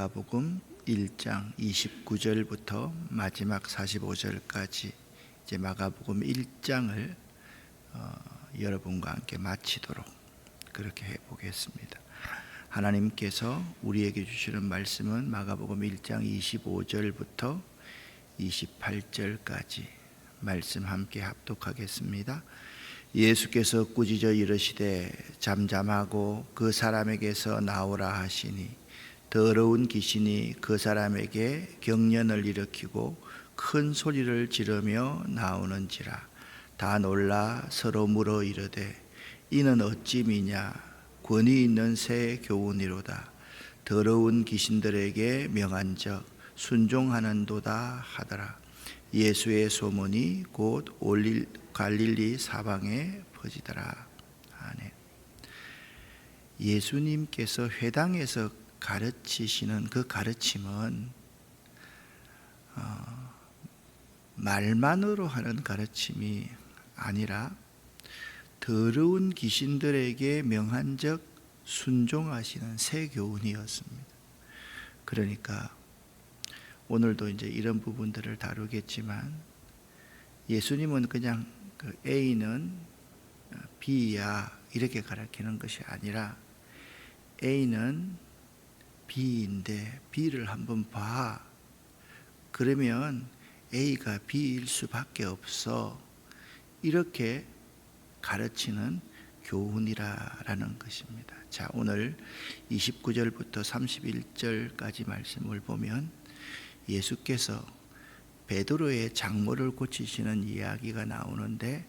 마가복음 1장 29절부터 마지막 45절까지 이제 마가복음 1장을 여러분과 함께 마치도록 그렇게 해보겠습니다. 하나님께서 우리에게 주시는 말씀은 마가복음 1장 25절부터 28절까지 말씀 함께 합독하겠습니다. 예수께서 꾸짖어 이르시되 잠잠하고 그 사람에게서 나오라 하시니 더러운 귀신이 그 사람에게 경련을 일으키고 큰 소리를 지르며 나오는지라. 다 놀라 서로 물어 이르되 이는 어찌 미냐? 권위 있는 새 교훈이로다. 더러운 귀신들에게 명한적 순종하는도다 하더라. 예수의 소문이 곧 갈릴리 사방에 퍼지더라. 아멘. 예수님께서 회당에서 가르치시는 그 가르침은 말만으로 하는 가르침이 아니라 더러운 귀신들에게 명한적 순종하시는 새 교훈이었습니다. 그러니까 오늘도 이제 이런 부분들을 다루겠지만 예수님은 그냥 그 A는 B야 이렇게 가르치는 것이 아니라 A는 B인데 B를 한번 봐. 그러면 A가 B일 수밖에 없어. 이렇게 가르치는 교훈이라는 것입니다. 자, 오늘 29절부터 31절까지 말씀을 보면 예수께서 베드로의 장모를 고치시는 이야기가 나오는데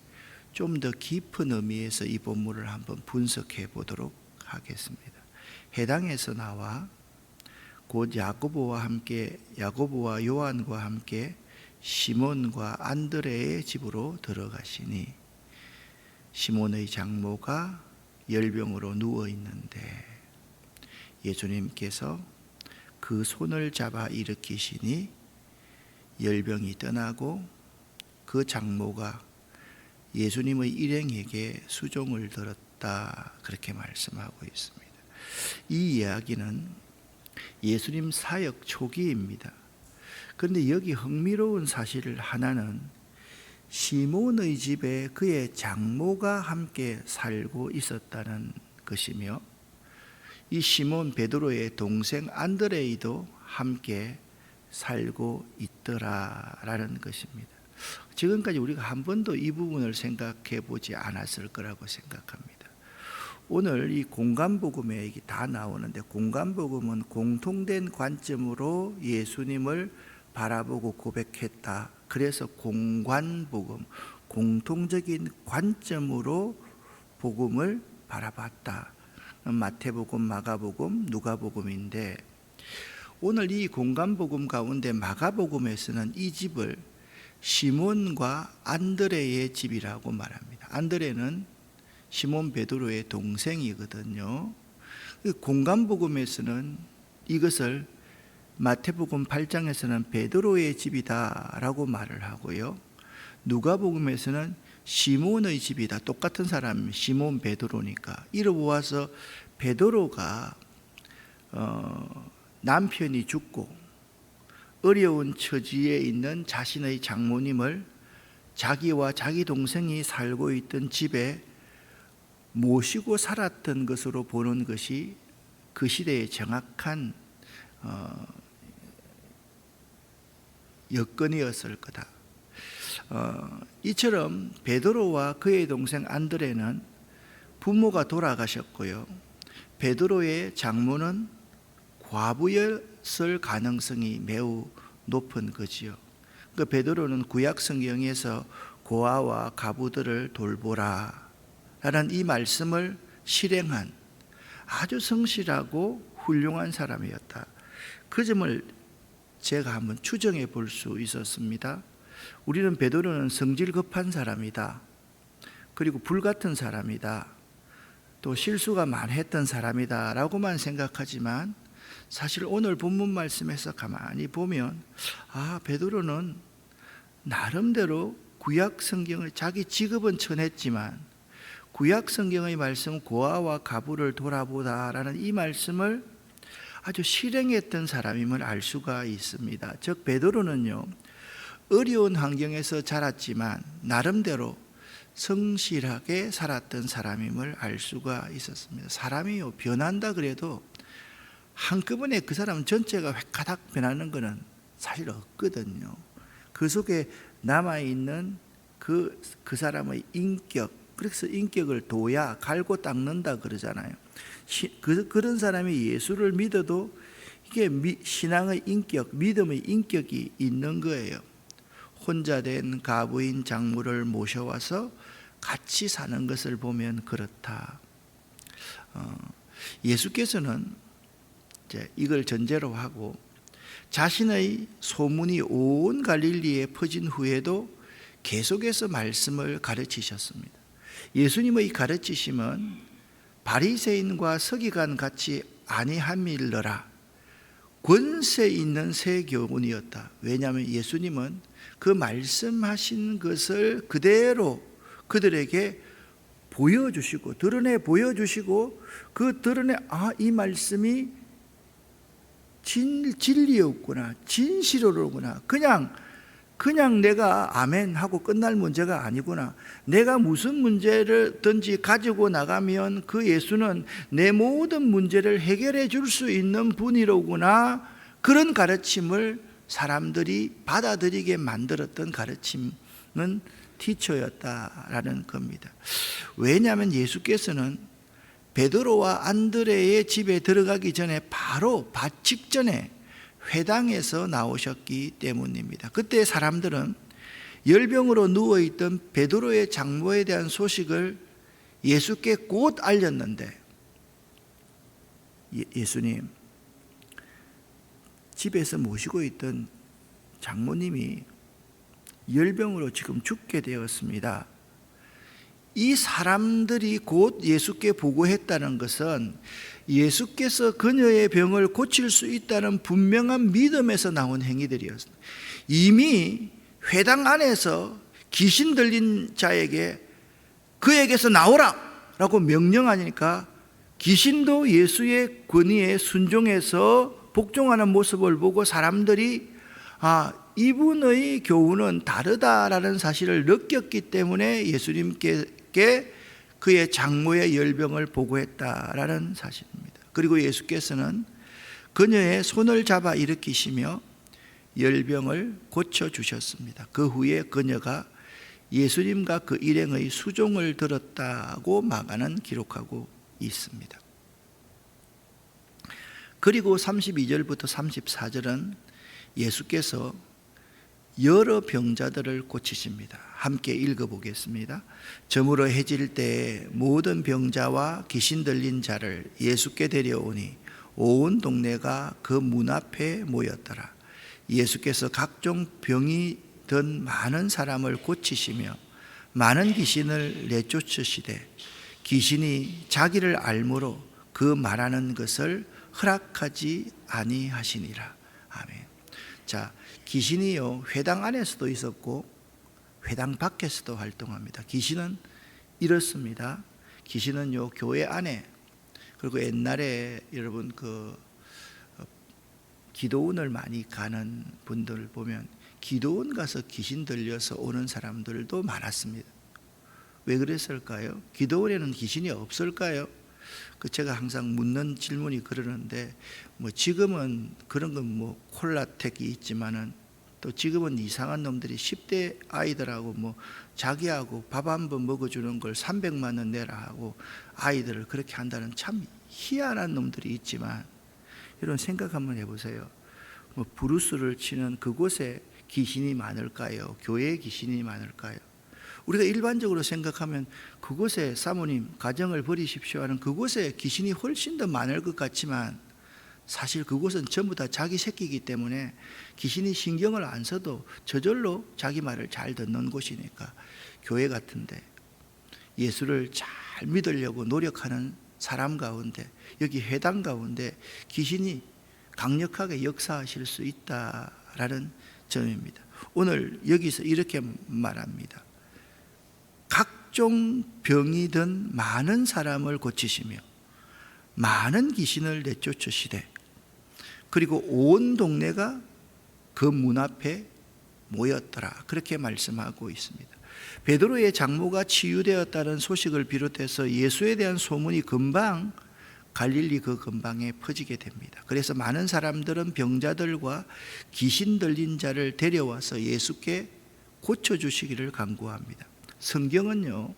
좀 더 깊은 의미에서 이 본문을 한번 분석해 보도록 하겠습니다. 해당에서 나와 곧 야고보와 요한과 함께 시몬과 안드레의 집으로 들어가시니 시몬의 장모가 열병으로 누워 있는데 예수님께서 그 손을 잡아 일으키시니 열병이 떠나고 그 장모가 예수님의 일행에게 수종을 들었다. 그렇게 말씀하고 있습니다. 이 이야기는 예수님 사역 초기입니다. 그런데 여기 흥미로운 사실 하나는 시몬의 집에 그의 장모가 함께 살고 있었다는 것이며 이 시몬 베드로의 동생 안드레이도 함께 살고 있더라라는 것입니다. 지금까지 우리가 한 번도 이 부분을 생각해 보지 않았을 거라고 생각합니다. 오늘 이 공간복음에 다 나오는데 공간복음은 공통된 관점으로 예수님을 바라보고 고백했다. 그래서 공관복음, 공통적인 관점으로 복음을 바라봤다. 마태복음, 마가복음, 누가복음인데 오늘 이 공간복음 가운데 마가복음에서는 이 집을 시몬과 안드레의 집이라고 말합니다. 안드레는 시몬 베드로의 동생이거든요. 공간복음에서는 이것을 마태복음 8장에서는 베드로의 집이다라고 말을 하고요. 누가복음에서는 시몬의 집이다. 똑같은 사람 시몬 베드로니까. 이로 보아서 베드로가 남편이 죽고 어려운 처지에 있는 자신의 장모님을 자기와 자기 동생이 살고 있던 집에 모시고 살았던 것으로 보는 것이 그 시대의 정확한 여건이었을 거다. 이처럼 베드로와 그의 동생 안드레는 부모가 돌아가셨고요. 베드로의 장모는 과부였을 가능성이 매우 높은 거지요. 그 베드로는 구약 성경에서 고아와 가부들을 돌보라 라는 이 말씀을 실행한 아주 성실하고 훌륭한 사람이었다. 그 점을 제가 한번 추정해 볼 수 있었습니다. 우리는 베드로는 성질 급한 사람이다. 그리고 불같은 사람이다. 또 실수가 많았던 사람이다 라고만 생각하지만 사실 오늘 본문 말씀에서 가만히 보면 베드로는 나름대로 구약 성경을 자기 직업은 천했지만 구약 성경의 말씀 고아와 가부를 돌아보다라는 이 말씀을 아주 실행했던 사람임을 알 수가 있습니다. 즉 베드로는요, 어려운 환경에서 자랐지만 나름대로 성실하게 살았던 사람임을 알 수가 있었습니다. 사람이요, 변한다 그래도 한꺼번에 그 사람 전체가 획가닥 변하는 것은 사실 없거든요. 그 속에 남아있는 그 사람의 인격, 그래서 인격을 둬야 갈고 닦는다 그러잖아요. 그런 사람이 예수를 믿어도 이게 신앙의 인격, 믿음의 인격이 있는 거예요. 혼자 된 가부인 장모를 모셔와서 같이 사는 것을 보면 그렇다. 예수께서는 이제 이걸 전제로 하고 자신의 소문이 온 갈릴리에 퍼진 후에도 계속해서 말씀을 가르치셨습니다. 예수님의 가르치심은 바리새인과 서기관 같이 아니함일러라, 권세 있는 새 교훈이었다. 왜냐하면 예수님은 그 말씀하신 것을 그대로 그들에게 보여주시고 드러내 보여주시고 그 드러내 이 말씀이 진리였구나, 진실로구나, 그냥 내가 아멘 하고 끝날 문제가 아니구나, 내가 무슨 문제를든지 가지고 나가면 그 예수는 내 모든 문제를 해결해 줄 수 있는 분이로구나, 그런 가르침을 사람들이 받아들이게 만들었던 가르침은 티처였다라는 겁니다. 왜냐하면 예수께서는 베드로와 안드레의 집에 들어가기 전에 바로 직전에 회당에서 나오셨기 때문입니다. 그때 사람들은 열병으로 누워있던 베드로의 장모에 대한 소식을 예수께 곧 알렸는데, 예수님, 집에서 모시고 있던 장모님이 열병으로 지금 죽게 되었습니다. 이 사람들이 곧 예수께 보고했다는 것은 예수께서 그녀의 병을 고칠 수 있다는 분명한 믿음에서 나온 행위들이었습니다. 이미 회당 안에서 귀신 들린 자에게 그에게서 나오라 라고 명령하니까 귀신도 예수의 권위에 순종해서 복종하는 모습을 보고 사람들이 이분의 교훈은 다르다라는 사실을 느꼈기 때문에 예수님께 그의 장모의 열병을 보고했다라는 사실입니다. 그리고 예수께서는 그녀의 손을 잡아 일으키시며 열병을 고쳐주셨습니다. 그 후에 그녀가 예수님과 그 일행의 수종을 들었다고 마가는 기록하고 있습니다. 그리고 32절부터 34절은 예수께서 여러 병자들을 고치십니다. 함께 읽어보겠습니다. 저물어 해질 때에 모든 병자와 귀신 들린 자를 예수께 데려오니 온 동네가 그 문 앞에 모였더라. 예수께서 각종 병이 든 많은 사람을 고치시며 많은 귀신을 내쫓으시되 귀신이 자기를 알므로 그 말하는 것을 허락하지 아니하시니라. 아멘. 자, 귀신이요, 회당 안에서도 있었고 회당 밖에서도 활동합니다. 귀신은 이렇습니다. 귀신은요, 교회 안에, 그리고 옛날에 여러분 기도원을 많이 가는 분들 보면 기도원 가서 귀신 들려서 오는 사람들도 많았습니다. 왜 그랬을까요? 기도원에는 귀신이 없을까요? 제가 항상 묻는 질문이 그러는데, 지금은 그런 건 콜라텍이 있지만은 또 지금은 이상한 놈들이 10대 아이들하고 자기하고 밥 한 번 먹어주는 걸 300만 원 내라 하고 아이들을 그렇게 한다는 참 희한한 놈들이 있지만, 여러분 생각 한번 해보세요. 브루스를 치는 그곳에 귀신이 많을까요? 교회에 귀신이 많을까요? 우리가 일반적으로 생각하면 그곳에 사모님 가정을 버리십시오 하는 그곳에 귀신이 훨씬 더 많을 것 같지만, 사실 그곳은 전부 다 자기 새끼이기 때문에 귀신이 신경을 안 써도 저절로 자기 말을 잘 듣는 곳이니까, 교회 같은데 예수를 잘 믿으려고 노력하는 사람 가운데, 여기 회당 가운데 귀신이 강력하게 역사하실 수 있다라는 점입니다. 오늘 여기서 이렇게 말합니다. 각종 병이 든 많은 사람을 고치시며 많은 귀신을 내쫓으시되 그리고 온 동네가 그 문 앞에 모였더라. 그렇게 말씀하고 있습니다. 베드로의 장모가 치유되었다는 소식을 비롯해서 예수에 대한 소문이 금방 갈릴리 그 근방에 퍼지게 됩니다. 그래서 많은 사람들은 병자들과 귀신 들린 자를 데려와서 예수께 고쳐주시기를 간구합니다. 성경은요,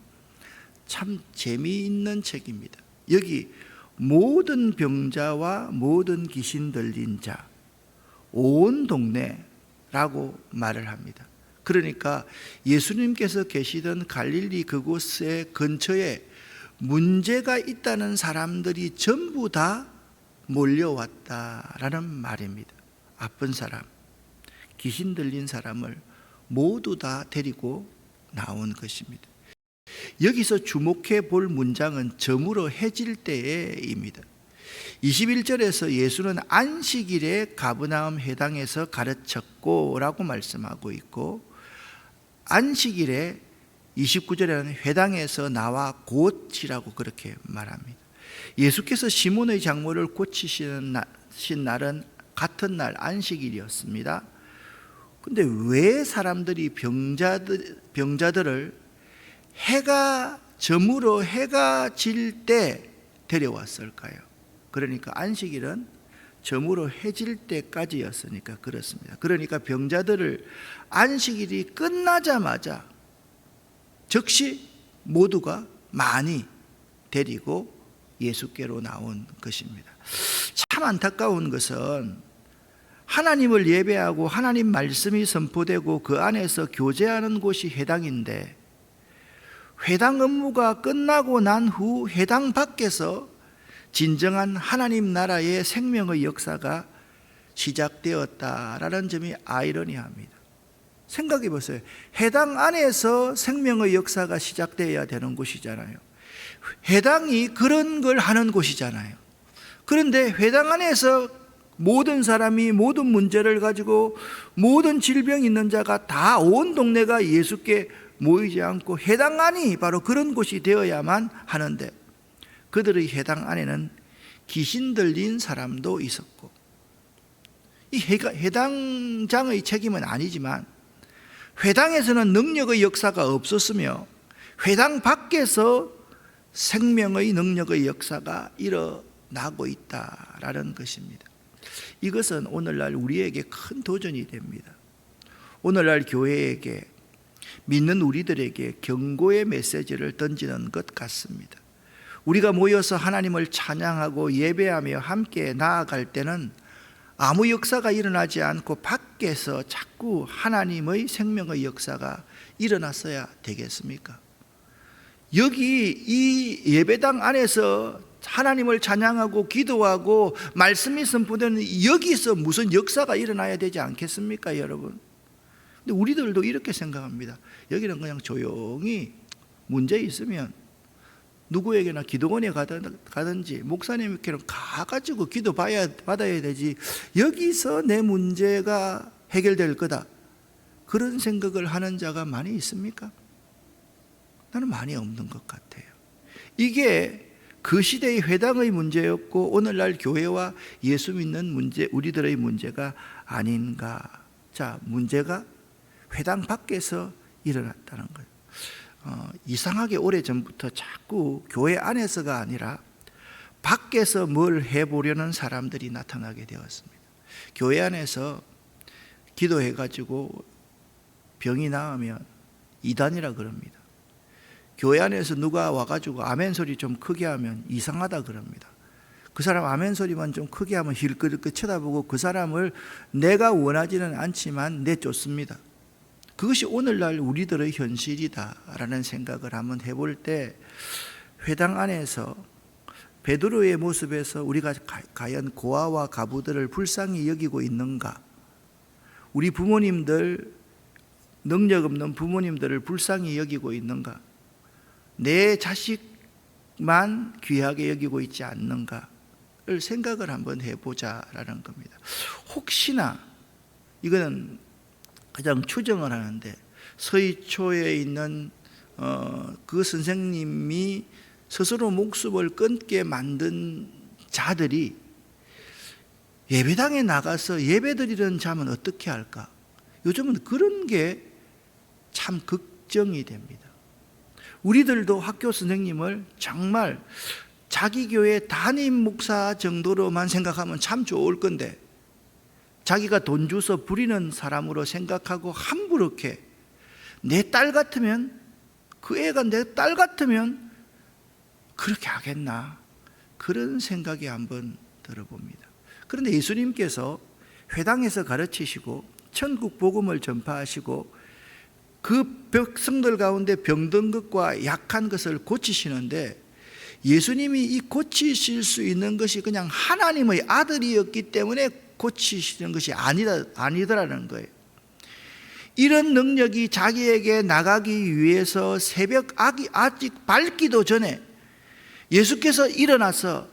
참 재미있는 책입니다. 여기 모든 병자와 모든 귀신 들린 자, 온 동네라고 말을 합니다. 그러니까 예수님께서 계시던 갈릴리 그곳의 근처에 문제가 있다는 사람들이 전부 다 몰려왔다라는 말입니다. 아픈 사람, 귀신 들린 사람을 모두 다 데리고 나온 것입니다. 여기서 주목해 볼 문장은 저물어 해질 때에입니다. 21절에서 예수는 안식일에 가버나움 회당에서 가르쳤고 라고 말씀하고 있고, 안식일에 29절에는 회당에서 나와 곧이라고 그렇게 말합니다. 예수께서 시몬의 장모를 고치신 날은 같은 날 안식일이었습니다. 근데 왜 사람들이 병자들을 해가 저물어 해가 질 때 데려왔을까요? 그러니까 안식일은 저물어 해질 때까지였으니까 그렇습니다. 그러니까 병자들을 안식일이 끝나자마자 즉시 모두가 많이 데리고 예수께로 나온 것입니다. 참 안타까운 것은 하나님을 예배하고 하나님 말씀이 선포되고 그 안에서 교제하는 곳이 회당인데, 회당 업무가 끝나고 난 후 회당 밖에서 진정한 하나님 나라의 생명의 역사가 시작되었다라는 점이 아이러니합니다. 생각해 보세요. 회당 안에서 생명의 역사가 시작되어야 되는 곳이잖아요. 회당이 그런 걸 하는 곳이잖아요. 그런데 회당 안에서 모든 사람이 모든 문제를 가지고 모든 질병 있는 자가 다 온 동네가 예수께 모이지 않고 회당 안이 바로 그런 곳이 되어야만 하는데, 그들의 회당 안에는 귀신 들린 사람도 있었고, 이 회당장의 책임은 아니지만 회당에서는 능력의 역사가 없었으며 회당 밖에서 생명의 능력의 역사가 일어나고 있다라는 것입니다. 이것은 오늘날 우리에게 큰 도전이 됩니다. 오늘날 교회에게, 믿는 우리들에게 경고의 메시지를 던지는 것 같습니다. 우리가 모여서 하나님을 찬양하고 예배하며 함께 나아갈 때는 아무 역사가 일어나지 않고 밖에서 자꾸 하나님의 생명의 역사가 일어났어야 되겠습니까? 여기 이 예배당 안에서 하나님을 찬양하고 기도하고 말씀이 선포되는 여기서 무슨 역사가 일어나야 되지 않겠습니까, 여러분? 근데 우리들도 이렇게 생각합니다. 여기는 그냥 조용히 문제 있으면 누구에게나 기도원에 가든지 목사님께는 가가지고 기도 받아야 되지, 여기서 내 문제가 해결될 거다, 그런 생각을 하는 자가 많이 있습니까? 나는 많이 없는 것 같아요. 이게 그 시대의 회당의 문제였고 오늘날 교회와 예수 믿는 문제, 우리들의 문제가 아닌가. 자, 문제가 회당 밖에서 일어났다는 거예요. 이상하게 오래전부터 자꾸 교회 안에서가 아니라 밖에서 뭘 해보려는 사람들이 나타나게 되었습니다. 교회 안에서 기도해가지고 병이 나으면 이단이라 그럽니다. 교회 안에서 누가 와가지고 아멘 소리 좀 크게 하면 이상하다 그럽니다. 그 사람 아멘 소리만 좀 크게 하면 힐끗힐끗 쳐다보고 그 사람을 내가 원하지는 않지만 내쫓습니다. 그것이 오늘날 우리들의 현실이다라는 생각을 한번 해볼 때, 회당 안에서 베드로의 모습에서 우리가 과연 고아와 가부들을 불쌍히 여기고 있는가? 우리 부모님들, 능력 없는 부모님들을 불쌍히 여기고 있는가? 내 자식만 귀하게 여기고 있지 않는가를 생각을 한번 해보자라는 겁니다. 혹시나, 이거는 가장 추정을 하는데, 서희초에 있는 그 선생님이 스스로 목숨을 끊게 만든 자들이 예배당에 나가서 예배드리는 자면 어떻게 할까? 요즘은 그런 게 참 걱정이 됩니다. 우리들도 학교 선생님을 정말 자기 교회 담임 목사 정도로만 생각하면 참 좋을 건데, 자기가 돈 주서 부리는 사람으로 생각하고 함부로 이렇게 내 딸 같으면, 그 애가 내 딸 같으면 그렇게 하겠나, 그런 생각이 한번 들어봅니다. 그런데 예수님께서 회당에서 가르치시고 천국 복음을 전파하시고 그 백성들 가운데 병든 것과 약한 것을 고치시는데, 예수님이 이 고치실 수 있는 것이 그냥 하나님의 아들이었기 때문에 고치시는 것이 아니더라는 거예요. 이런 능력이 자기에게 나가기 위해서 새벽 아직 밝기도 전에 예수께서 일어나서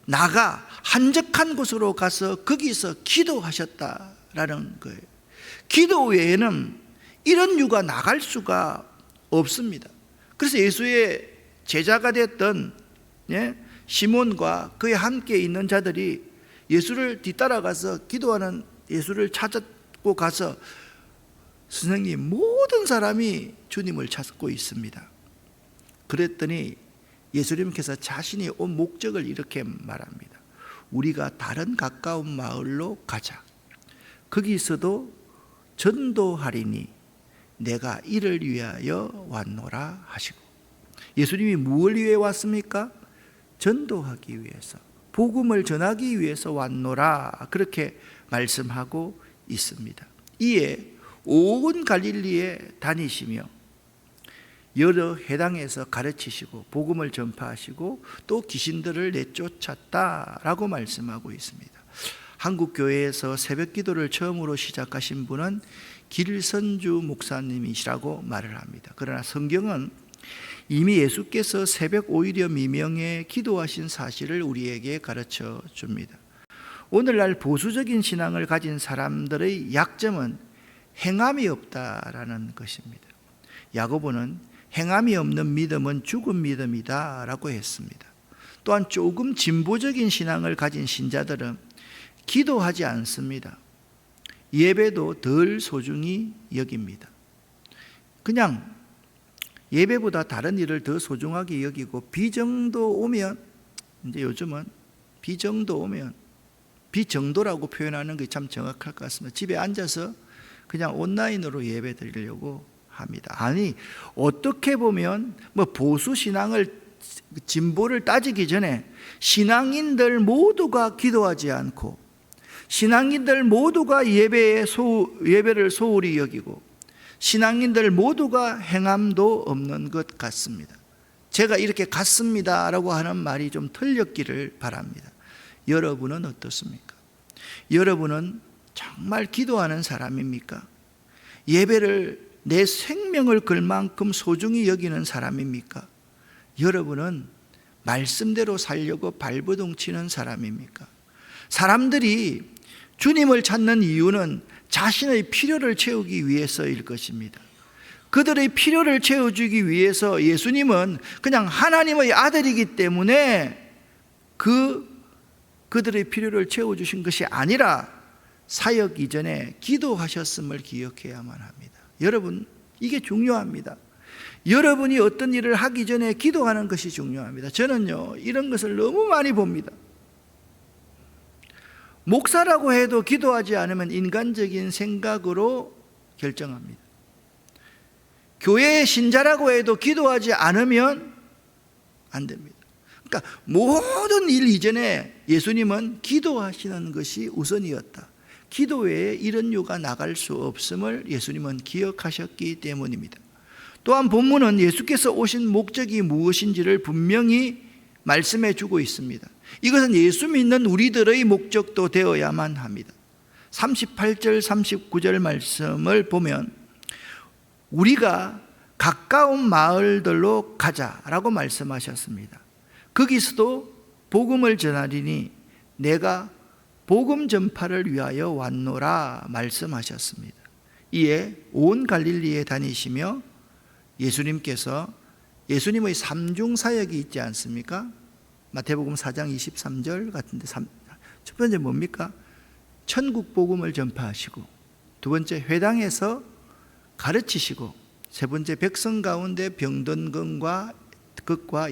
나가 한적한 곳으로 가서 거기서 기도하셨다라는 거예요. 기도 외에는 이런 유가 나갈 수가 없습니다. 그래서 예수의 제자가 됐던 시몬과 그에 함께 있는 자들이 예수를 뒤따라가서 기도하는 예수를 찾고 가서, 선생님, 모든 사람이 주님을 찾고 있습니다. 그랬더니 예수님께서 자신이 온 목적을 이렇게 말합니다. 우리가 다른 가까운 마을로 가자. 거기서도 전도하리니 내가 이를 위하여 왔노라 하시고. 예수님이 무엇을 위해 왔습니까? 전도하기 위해서, 복음을 전하기 위해서 왔노라, 그렇게 말씀하고 있습니다. 이에 온 갈릴리에 다니시며 여러 회당에서 가르치시고 복음을 전파하시고 또 귀신들을 내쫓았다라고 말씀하고 있습니다. 한국 교회에서 새벽 기도를 처음으로 시작하신 분은 길선주 목사님이시라고 말을 합니다. 그러나 성경은 이미 예수께서 새벽 오히려 미명에 기도하신 사실을 우리에게 가르쳐 줍니다. 오늘날 보수적인 신앙을 가진 사람들의 약점은 행함이 없다라는 것입니다. 야고보는 행함이 없는 믿음은 죽은 믿음이다 라고 했습니다. 또한 조금 진보적인 신앙을 가진 신자들은 기도하지 않습니다. 예배도 덜 소중히 여깁니다. 그냥 예배보다 다른 일을 더 소중하게 여기고, 비정도 오면, 이제 요즘은 비정도 오면, 비정도라고 표현하는 게 참 정확할 것 같습니다. 집에 앉아서 그냥 온라인으로 예배 드리려고 합니다. 아니, 어떻게 보면 보수 신앙을, 진보를 따지기 전에 신앙인들 모두가 기도하지 않고, 신앙인들 모두가 예배를 소홀히 여기고, 신앙인들 모두가 행함도 없는 것 같습니다. 제가 이렇게 같습니다 라고 하는 말이 좀 틀렸기를 바랍니다. 여러분은 어떻습니까? 여러분은 정말 기도하는 사람입니까? 예배를 내 생명을 걸 만큼 소중히 여기는 사람입니까? 여러분은 말씀대로 살려고 발버둥 치는 사람입니까? 사람들이 주님을 찾는 이유는 자신의 필요를 채우기 위해서일 것입니다. 그들의 필요를 채워주기 위해서 예수님은 그냥 하나님의 아들이기 때문에 그들의 필요를 채워주신 것이 아니라 사역 이전에 기도하셨음을 기억해야만 합니다. 여러분, 이게 중요합니다. 여러분이 어떤 일을 하기 전에 기도하는 것이 중요합니다. 저는요, 이런 것을 너무 많이 봅니다. 목사라고 해도 기도하지 않으면 인간적인 생각으로 결정합니다. 교회의 신자라고 해도 기도하지 않으면 안 됩니다. 그러니까 모든 일 이전에 예수님은 기도하시는 것이 우선이었다. 기도 외에 이런 유가 나갈 수 없음을 예수님은 기억하셨기 때문입니다. 또한 본문은 예수께서 오신 목적이 무엇인지를 분명히 말씀해 주고 있습니다. 이것은 예수 믿는 우리들의 목적도 되어야만 합니다. 38절 39절 말씀을 보면 우리가 가까운 마을들로 가자라고 말씀하셨습니다. 거기서도 복음을 전하리니 내가 복음 전파를 위하여 왔노라 말씀하셨습니다. 이에 온 갈릴리에 다니시며 예수님께서 예수님의 삼중사역이 있지 않습니까? 마태복음 4장 23절 같은데 첫 번째 뭡니까? 천국 복음을 전파하시고, 두 번째 회당에서 가르치시고, 세 번째 백성 가운데 병든 것과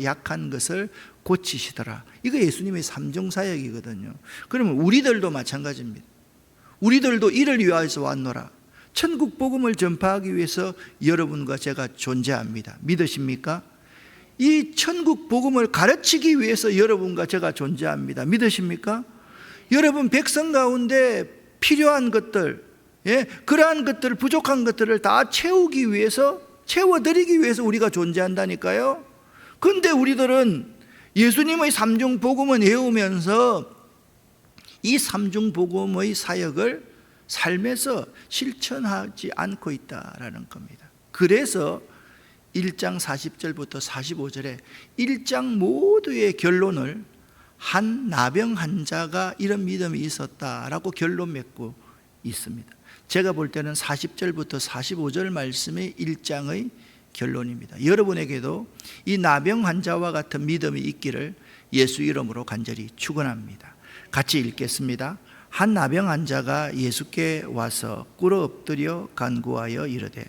약한 것을 고치시더라. 이거 예수님의 삼중 사역이거든요. 그러면 우리들도 마찬가지입니다. 우리들도 이를 위하여서 왔노라. 천국 복음을 전파하기 위해서 여러분과 제가 존재합니다. 믿으십니까? 이 천국 복음을 가르치기 위해서 여러분과 제가 존재합니다. 믿으십니까? 여러분 백성 가운데 필요한 것들, 그러한 것들, 부족한 것들을 다 채우기 위해서, 채워드리기 위해서 우리가 존재한다니까요. 그런데 우리들은 예수님의 삼중 복음을 외우면서 이 삼중 복음의 사역을 삶에서 실천하지 않고 있다라는 겁니다. 그래서 1장 40절부터 45절에 1장 모두의 결론을 한 나병 환자가 이런 믿음이 있었다라고 결론 맺고 있습니다. 제가 볼 때는 40절부터 45절 말씀이 1장의 결론입니다. 여러분에게도 이 나병 환자와 같은 믿음이 있기를 예수 이름으로 간절히 축원합니다. 같이 읽겠습니다. 한 나병 환자가 예수께 와서 꿇어 엎드려 간구하여 이르되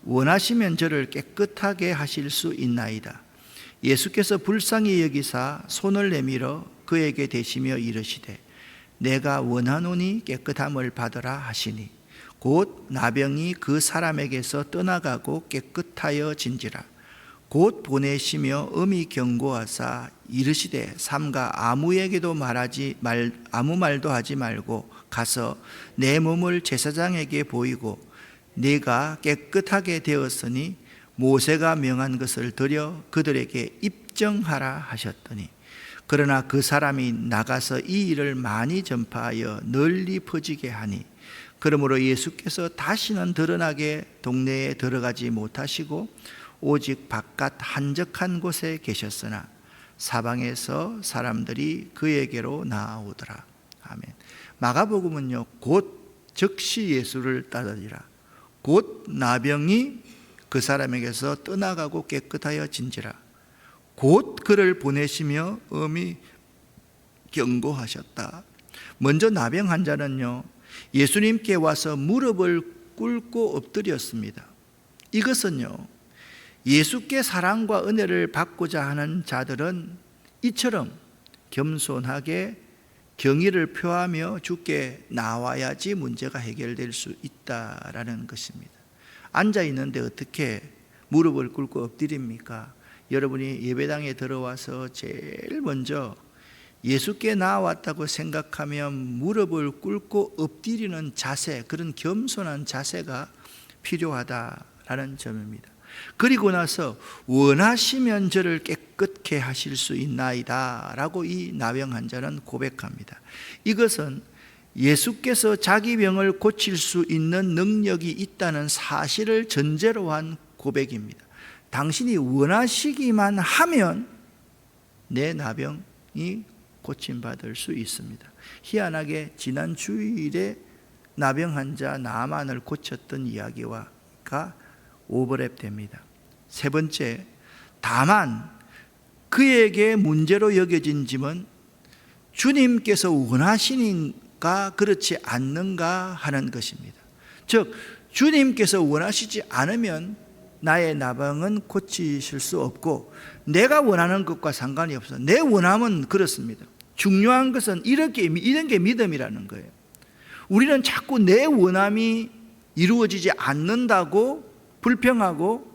원하시면 저를 깨끗하게 하실 수 있나이다. 예수께서 불쌍히 여기사 손을 내밀어 그에게 대시며 이르시되 내가 원하노니 깨끗함을 받으라 하시니 곧 나병이 그 사람에게서 떠나가고 깨끗하여 진지라. 곧 보내시며 엄히 경고하사 이르시되 삼가 아무에게도 아무 말도 하지 말고 가서 내 몸을 제사장에게 보이고 네가 깨끗하게 되었으니 모세가 명한 것을 드려 그들에게 입증하라 하셨더니 그러나 그 사람이 나가서 이 일을 많이 전파하여 널리 퍼지게 하니 그러므로 예수께서 다시는 드러나게 동네에 들어가지 못하시고 오직 바깥 한적한 곳에 계셨으나 사방에서 사람들이 그에게로 나아오더라. 아멘. 마가복음은요, 곧 즉시 예수를 따르리라. 곧 나병이 그 사람에게서 떠나가고 깨끗하여 진지라. 곧 그를 보내시며 엄히 경고하셨다. 먼저 나병 환자는요, 예수님께 와서 무릎을 꿇고 엎드렸습니다. 이것은요, 예수께 사랑과 은혜를 받고자 하는 자들은 이처럼 겸손하게 경의를 표하며 주께 나와야지 문제가 해결될 수 있다라는 것입니다. 앉아 있는데 어떻게 무릎을 꿇고 엎드립니까? 여러분이 예배당에 들어와서 제일 먼저 예수께 나왔다고 생각하면 무릎을 꿇고 엎드리는 자세, 그런 겸손한 자세가 필요하다라는 점입니다. 그리고 나서 원하시면 저를 깨끗게 하실 수 있나이다 라고 이 나병 환자는 고백합니다. 이것은 예수께서 자기 병을 고칠 수 있는 능력이 있다는 사실을 전제로 한 고백입니다. 당신이 원하시기만 하면 내 나병이 고침받을 수 있습니다. 희한하게 지난 주일에 나병 환자 나만을 고쳤던 이야기와 오버랩됩니다. 세 번째, 다만 그에게 문제로 여겨진 점은 주님께서 원하시는가 그렇지 않는가 하는 것입니다. 즉 주님께서 원하시지 않으면 나의 나병은 고치실 수 없고 내가 원하는 것과 상관이 없어. 내 원함은 그렇습니다. 중요한 것은 이런 게 믿음이라는 거예요. 우리는 자꾸 내 원함이 이루어지지 않는다고 불평하고,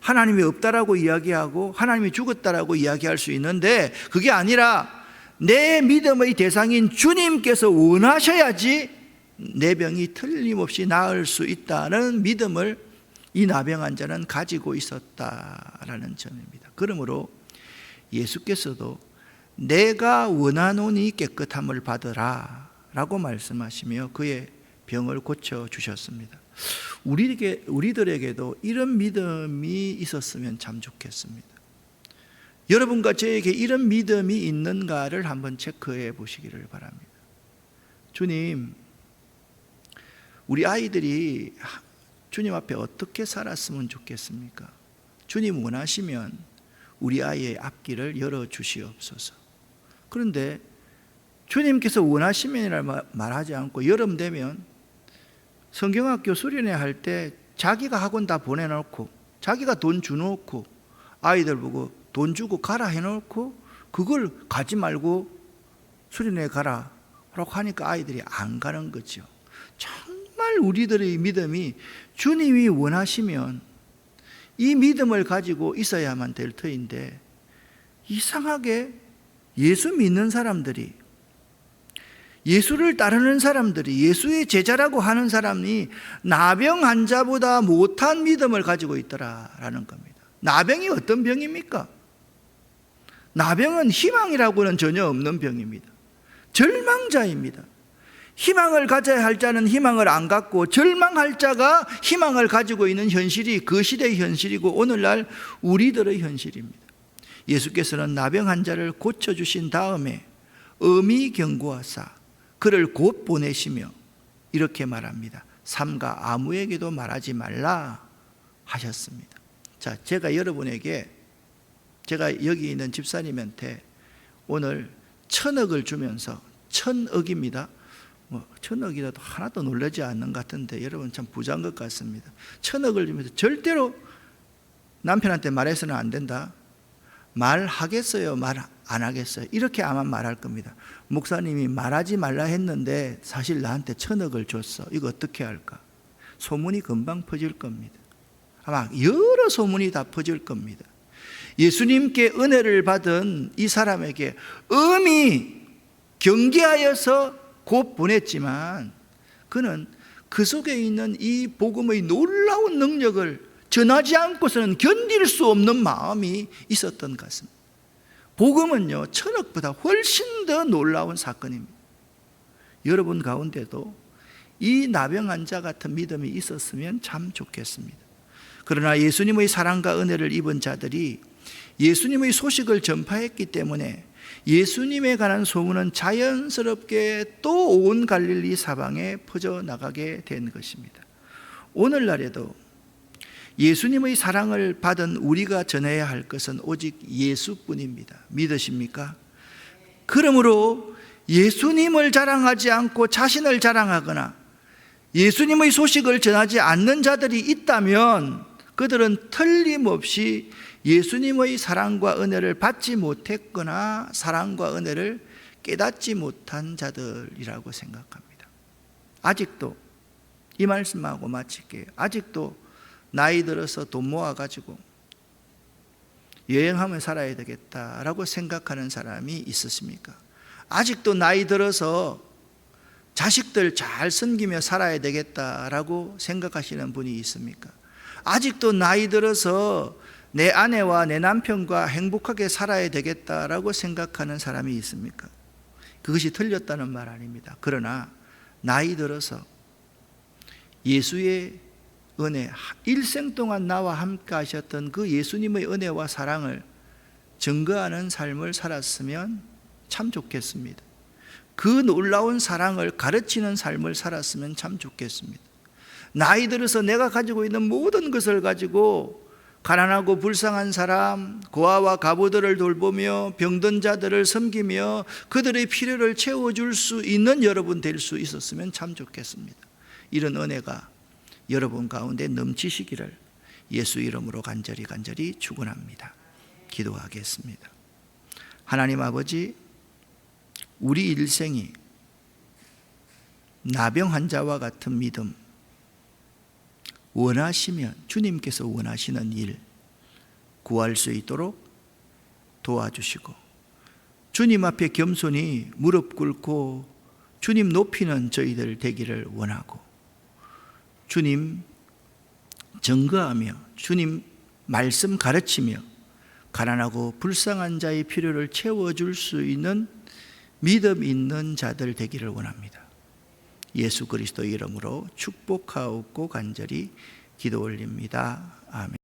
하나님이 없다라고 이야기하고 하나님이 죽었다라고 이야기할 수 있는데, 그게 아니라 내 믿음의 대상인 주님께서 원하셔야지 내 병이 틀림없이 나을 수 있다는 믿음을 이 나병 환자는 가지고 있었다라는 점입니다. 그러므로 예수께서도 내가 원하노니 깨끗함을 받으라 라고 말씀하시며 그의 병을 고쳐주셨습니다. 우리들에게도 이런 믿음이 있었으면 참 좋겠습니다. 여러분과 저에게 이런 믿음이 있는가를 한번 체크해 보시기를 바랍니다. 주님, 우리 아이들이 주님 앞에 어떻게 살았으면 좋겠습니까? 주님 원하시면 우리 아이의 앞길을 열어주시옵소서. 그런데 주님께서 원하시면이라 말하지 않고 여름 되면 성경학교 수련회 할 때 자기가 학원 다 보내놓고 자기가 돈 주놓고 아이들 보고 돈 주고 가라 해놓고 그걸 가지 말고 수련회 가라 라고 하니까 아이들이 안 가는 거죠. 정말 우리들의 믿음이 주님이 원하시면 이 믿음을 가지고 있어야만 될 터인데, 이상하게 예수 믿는 사람들이, 예수를 따르는 사람들이, 예수의 제자라고 하는 사람이 나병 환자보다 못한 믿음을 가지고 있더라라는 겁니다. 나병이 어떤 병입니까? 나병은 희망이라고는 전혀 없는 병입니다. 절망자입니다. 희망을 가져야 할 자는 희망을 안 갖고 절망할 자가 희망을 가지고 있는 현실이 그 시대의 현실이고 오늘날 우리들의 현실입니다. 예수께서는 나병 환자를 고쳐주신 다음에 엄히 경고하사 그를 곧 보내시며 이렇게 말합니다. 삼가 아무에게도 말하지 말라 하셨습니다. 자, 제가 여러분에게, 제가 여기 있는 집사님한테 오늘 1,000억을 주면서, 1,000억입니다. 1,000억이라도 하나도 놀라지 않는 것 같은데 여러분 참 부자인 것 같습니다. 1,000억을 주면서 절대로 남편한테 말해서는 안 된다, 말하겠어요, 말 안 하겠어요, 이렇게 아마 말할 겁니다. 목사님이 말하지 말라 했는데 사실 나한테 1,000억을 줬어, 이거 어떻게 할까? 소문이 금방 퍼질 겁니다. 아마 여러 소문이 다 퍼질 겁니다. 예수님께 은혜를 받은 이 사람에게 엄히 경계하여서 곧 보냈지만 그는 그 속에 있는 이 복음의 놀라운 능력을 전하지 않고서는 견딜 수 없는 마음이 있었던 것 같습니다. 복음은요, 1,000억보다 훨씬 더 놀라운 사건입니다. 여러분 가운데도 이 나병 환자 같은 믿음이 있었으면 참 좋겠습니다. 그러나 예수님의 사랑과 은혜를 입은 자들이 예수님의 소식을 전파했기 때문에 예수님에 관한 소문은 자연스럽게 또 온 갈릴리 사방에 퍼져나가게 된 것입니다. 오늘날에도 예수님의 사랑을 받은 우리가 전해야 할 것은 오직 예수뿐입니다. 믿으십니까? 그러므로 예수님을 자랑하지 않고 자신을 자랑하거나 예수님의 소식을 전하지 않는 자들이 있다면 그들은 틀림없이 예수님의 사랑과 은혜를 받지 못했거나 사랑과 은혜를 깨닫지 못한 자들이라고 생각합니다. 아직도 이 말씀하고 마칠게요. 아직도 나이 들어서 돈 모아가지고 여행하며 살아야 되겠다라고 생각하는 사람이 있으십니까? 아직도 나이 들어서 자식들 잘 섬기며 살아야 되겠다라고 생각하시는 분이 있습니까? 아직도 나이 들어서 내 아내와 내 남편과 행복하게 살아야 되겠다라고 생각하는 사람이 있습니까? 그것이 틀렸다는 말 아닙니다. 그러나 나이 들어서 예수의 은혜, 일생 동안 나와 함께 하셨던 그 예수님의 은혜와 사랑을 증거하는 삶을 살았으면 참 좋겠습니다. 그 놀라운 사랑을 가르치는 삶을 살았으면 참 좋겠습니다. 나이 들어서 내가 가지고 있는 모든 것을 가지고 가난하고 불쌍한 사람, 고아와 가부들을 돌보며 병든 자들을 섬기며 그들의 필요를 채워줄 수 있는 여러분 될 수 있었으면 참 좋겠습니다. 이런 은혜가 여러분 가운데 넘치시기를 예수 이름으로 간절히 축원합니다. 기도하겠습니다. 하나님 아버지, 우리 일생이 나병 환자와 같은 믿음, 원하시면 주님께서 원하시는 일 구할 수 있도록 도와주시고 주님 앞에 겸손히 무릎 꿇고 주님 높이는 저희들 되기를 원하고 주님 증거하며 주님 말씀 가르치며 가난하고 불쌍한 자의 필요를 채워줄 수 있는 믿음 있는 자들 되기를 원합니다. 예수 그리스도 이름으로 축복하옵고 간절히 기도 올립니다. 아멘.